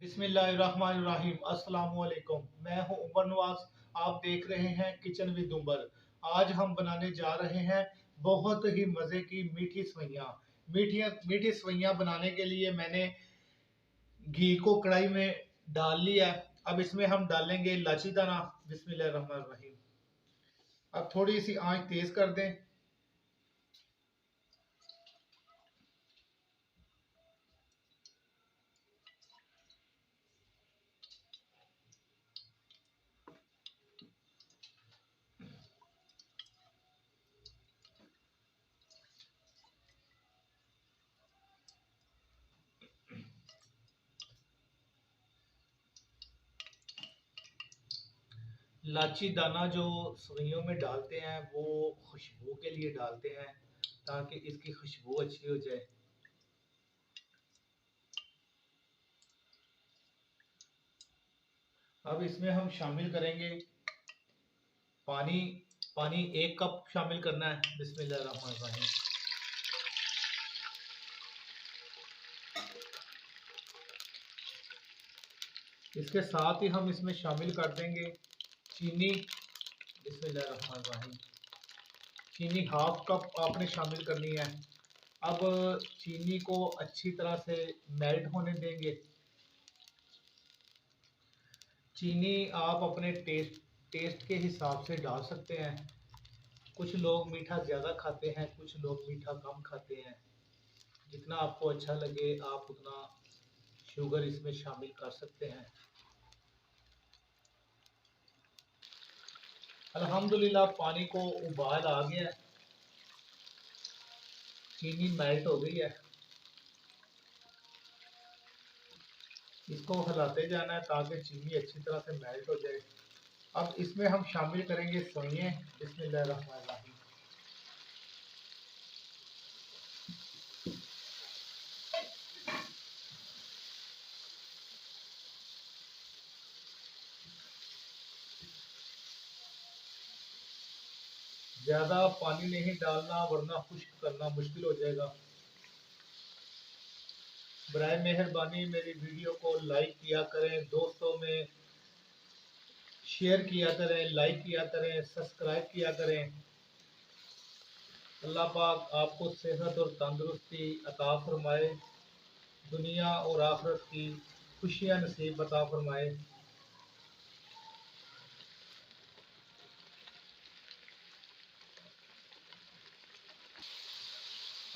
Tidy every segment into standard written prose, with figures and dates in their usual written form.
बिस्मिल्लाहिर्रहमानिर्रहीम। अस्सलाम वालेकुम। मैं हूं उमर नवाज। आप देख रहे हैं किचन विद उमर। आज हम बनाने जा रहे हैं बहुत ही मज़े की मीठी सवैयाँ। मीठी मीठी सवैयाँ बनाने के लिए मैंने घी को कढ़ाई में डाल लिया है। अब इसमें हम डालेंगे इलायची दाना। बिस्मिल्लाहिर्रहमानिर्रहीम। अब थोड़ी सी आंच तेज कर दें। इलायची दाना जो सब्जियों में डालते हैं वो खुशबू के लिए डालते हैं, ताकि इसकी खुशबू अच्छी हो जाए। अब इसमें हम शामिल करेंगे पानी। पानी 1 कप शामिल करना है। बिस्मिल्लाहिर्रहमानिर्रहीम। इसके साथ ही हम इसमें शामिल कर देंगे चीनी। बिस्मिल्लाहिर्रहमानिर्रहीम। चीनी 1/2 कप आपने शामिल करनी है। अब चीनी को अच्छी तरह से मेल्ट होने देंगे। चीनी आप अपने टेस्ट के हिसाब से डाल सकते हैं। कुछ लोग मीठा ज़्यादा खाते हैं, कुछ लोग मीठा कम खाते हैं। जितना आपको अच्छा लगे आप उतना शुगर इसमें शामिल कर सकते हैं। अल्हम्दुलिल्लाह पानी को उबाल आ गया, चीनी मेल्ट हो गई है। इसको हिलाते जाना है ताकि चीनी अच्छी तरह से मेल्ट हो जाए। अब इसमें हम शामिल करेंगे सोइयां। बिस्मिल्लाहिर्रहमानिर्रहीम। ज़्यादा पानी नहीं डालना वरना खुश्क करना मुश्किल हो जाएगा। बराए मेहरबानी मेरी वीडियो को लाइक किया करें, दोस्तों में शेयर किया करें, लाइक किया करें, सब्सक्राइब किया करें। अल्लाह पाक आपको सेहत और तंदुरुस्ती अता फरमाए, दुनिया और आखिरत की खुशियाँ नसीब अता फरमाए।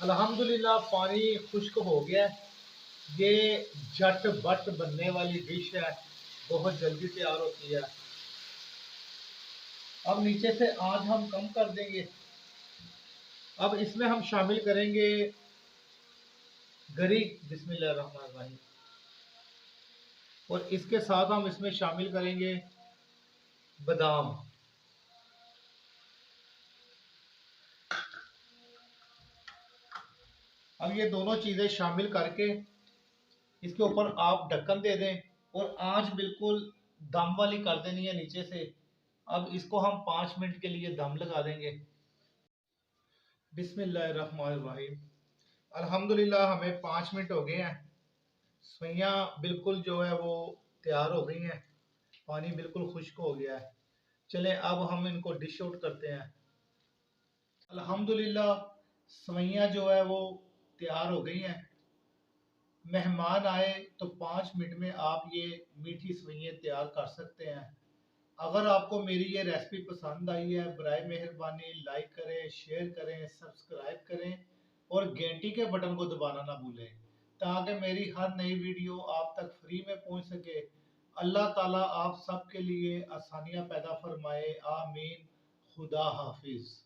अल्हम्दुलिल्लाह पानी खुश्क हो गया है। ये झट बट बनने वाली डिश है, बहुत जल्दी तैयार होती है। अब नीचे से आंच हम कम कर देंगे। अब इसमें हम शामिल करेंगे गरी। बिस्मिल्लाहिर्रहमानिर्रहीम। और इसके साथ हम इसमें शामिल करेंगे बादाम। अब ये दोनों चीज़ें शामिल करके इसके ऊपर आप ढक्कन दे दें और आंच बिल्कुल दम वाली कर देनी है नीचे से। अब इसको हम 5 मिनट के लिए दम लगा देंगे। बिस्मिल्लाहिर्रहमानिर्रहीम। अल्हम्दुलिल्लाह हमें 5 मिनट हो गए हैं। सवैयाँ बिल्कुल जो है वो तैयार हो गई हैं। पानी बिल्कुल खुश्क हो गया है। चलें अब हम इनको डिश आउट करते हैं। अल्हम्दुलिल्लाह सवैयाँ जो है वो तैयार हो गई हैं। मेहमान आए तो 5 मिनट में आप ये मीठी सवैयाँ तैयार कर सकते हैं। अगर आपको मेरी ये रेसिपी पसंद आई है, बराए मेहरबानी लाइक करें, शेयर करें, सब्सक्राइब करें और घंटी के बटन को दबाना ना भूलें, ताकि मेरी हर नई वीडियो आप तक फ्री में पहुंच सके। अल्लाह ताला आप सबके लिए आसानियां पैदा फरमाए। आमीन। खुदा हाफिज।